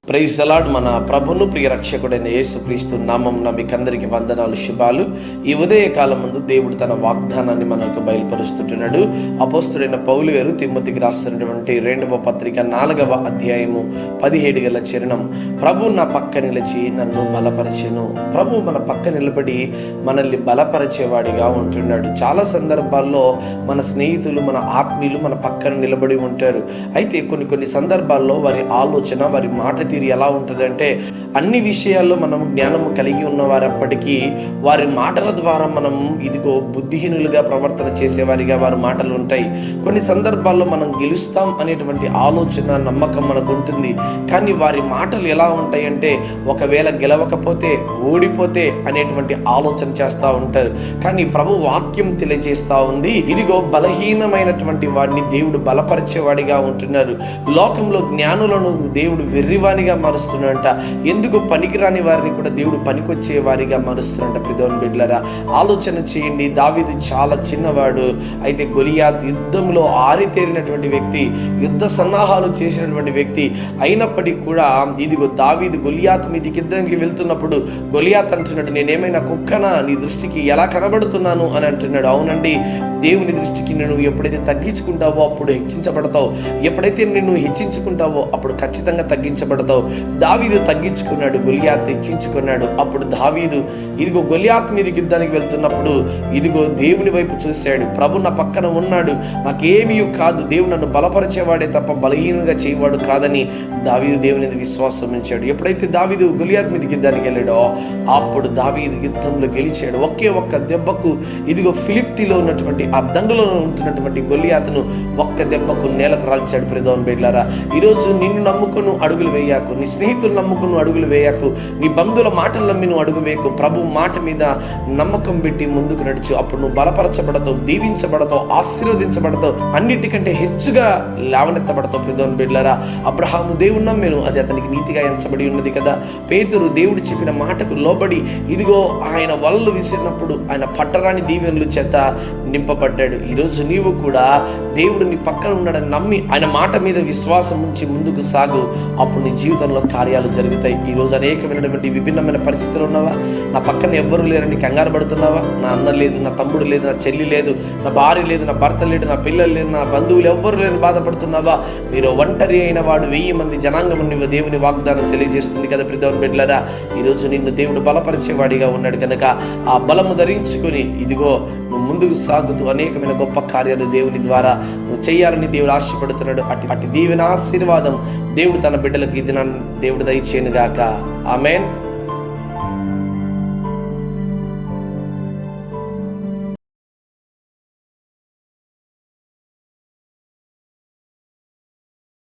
Praise the lord. మన ప్రభును ప్రియ రక్షకుడైన యేసుక్రీస్తు నామమున మీకందరికీ వందనాలు, శుభాలు. ఈ ఉదయకాలం ముందు దేవుడు తన వాగ్దానాన్ని మనకు బయలుపరుస్తుంటున్నాడు. అపోస్తుడైన పౌలు గారు తిమోతికి రాస్తున్నటువంటి 2వ పత్రిక 4వ అధ్యాయము 17 చరణం, ప్రభు నా పక్క నిలిచి నన్ను బలపరచెను. ప్రభు మన పక్క నిలబడి మనల్ని బలపరిచేవాడిగా ఉంటున్నాడు. చాలా సందర్భాల్లో మన స్నేహితులు, మన ఆత్మీయులు మన పక్కన నిలబడి ఉంటారు. అయితే కొన్ని సందర్భాల్లో వారి ఆలోచన, వారి మాట తీరు ఎలా ఉంటుందంటే, అన్ని విషయాల్లో మనం జ్ఞానము కలిగి ఉన్నవారప్పటికీ వారి మాటల ద్వారా మనం ఇదిగో బుద్ధిహీనులుగా ప్రవర్తన చేసేవారిగా వారి మాటలు ఉంటాయి. కొన్ని సందర్భాల్లో మనం గెలుస్తాం అనేటువంటి ఆలోచన, నమ్మకం మనకు ఉంటుంది. కానీ వారి మాటలు ఎలా ఉంటాయంటే, ఒకవేళ గెలవకపోతే, ఓడిపోతే అనేటువంటి ఆలోచన చేస్తూ ఉంటారు. కానీ ప్రభు వాక్యం తెలియజేస్తూ ఉంది, ఇదిగో బలహీనమైనటువంటి వాడిని దేవుడు బలపరిచేవాడిగా ఉంటున్నారు. లోకంలో జ్ఞానులను దేవుడు వెర్రివానిగా మారుస్తున్నాడంట. ఎందుకు పనికిరాని వారిని కూడా దేవుడు పనికొచ్చే వారిగా మారుస్తున్నాడంట. ప్రియమైన బిడ్డలారా, ఆలోచన చేయండి. దావీదు చాలా చిన్నవాడు, అయితే గొలియాత్ యుద్ధంలో ఆరితేరినటువంటి వ్యక్తి, యుద్ధ సన్నాహాలు చేసినటువంటి వ్యక్తి. అయినప్పటికీ కూడా ఇదిగో దావీదు గొలియాత్ మీదకి యుద్ధానికి వెళ్తున్నప్పుడు గొలియాత్ అంటున్నాడు, నేనేమైనా కుక్కనా, నీ దృష్టికి ఎలా కనబడుతున్నాను అని అంటున్నాడు. అవునండి, దేవుని దృష్టికి నువ్వు ఎప్పుడైతే తగ్గించుకుంటావో అప్పుడు హెచ్చించబడతావు. ఎప్పుడైతే నిన్ను హెచ్చించుకుంటావో అప్పుడు ఖచ్చితంగా తగ్గించబడతావు. దావీదు తగ్గించుకున్నాడు, గొలియాత్ హెచ్చించుకున్నాడు. అప్పుడు దావీదు ఇదిగో గొలియాత్ మీదకి యుద్ధానికి వెళ్తున్నప్పుడు ఇదిగో దేవుని వైపు చూశాడు. ప్రభు నా పక్కన ఉన్నాడు, నాకేమీ కాదు, దేవుడు నన్ను బలపరిచేవాడే తప్ప బలహీనంగా చేయవాడు కాదని దావీదు దేవుని విశ్వాసం ఉంచాడు. ఎప్పుడైతే దావీదు గొలియాత్ మీదకి యుద్ధానికి వెళ్ళాడో అప్పుడు దావీదు యుద్ధంలో గెలిచాడు. ఒకే ఒక్క దెబ్బకు ఇదిగో ఫిలిప్తీలో ఉన్నటువంటి ఆ దండులో ఉంటున్నటువంటి గొలియాతును ఒక్క దెబ్బకు నేలకు రాల్చాడు. ప్రియమైన బిడ్డలారా, ఈరోజు నిన్ను నమ్ముకుని అడుగులు వేయకు, నీ స్నేహితులు నమ్ముకుని అడుగులు వేయకు, నీ బంధువుల మాటలు నమ్మి నువ్వు అడుగు వేయకు. ప్రభు మాట మీద నమ్మకం పెట్టి ముందుకు నడుచు. అప్పుడు నువ్వు బలపరచబడతావు, దీవించబడతావు, ఆశీర్వదించబడతావు, అన్నిటికంటే హెచ్చుగా లేవనెత్తబడతావు. ప్రియమైన బిడ్డలారా, అబ్రహాము దేవుని నమ్మెను, అది అతనికి నీతిగా ఎంచబడి ఉన్నది కదా. పేతురు దేవుడు చెప్పిన మాటకు లోబడి ఇదిగో ఆయన వలలు విసిరినప్పుడు ఆయన పట్టరాని దీవెనల చేత నింపబడ్డాడు. ఈరోజు నీవు కూడా దేవుడు నీ పక్కన ఉన్నాడని నమ్మి ఆయన మాట మీద విశ్వాసం ఉంచి ముందుకు సాగు. అప్పుడు నీ జీవితంలో కార్యాలు జరుగుతాయి. ఈరోజు అనేకమైనటువంటి విభిన్నమైన పరిస్థితులు ఉన్నావా? నా పక్కన ఎవ్వరు లేరని కంగారు పడుతున్నావా? నా అన్న లేదు, నా తమ్ముడు లేదు, నా చెల్లి లేదు, నా భార్య లేదు, నా భర్త లేడు, నా పిల్లలు లేదు, నా బంధువులు ఎవ్వరు లేని బాధపడుతున్నావా? మీరు ఒంటరి అయిన వాడు 1000 మంది జనాంగం దేవుని వాగ్దానం తెలియజేస్తుంది కదా. ప్రియమైన బిడ్డలారా, ఈరోజు నిన్ను దేవుడు బలపరిచేవాడిగా ఉన్నాడు కనుక ఆ బలము ధరించుకొని ఇదిగో నువ్వు ముందుకు సాగుతూ అనేకమైన గొప్ప కార్యాలు దేవుని ద్వారా నువ్వు చేయాలని దేవుడు ఆశపడుతున్నాడు. అట్టి దీవెన ఆశీర్వాదం దేవుడు తన బిడ్డలకు ఇది దేవుడు దయచేయను గాక. ఆమేన్.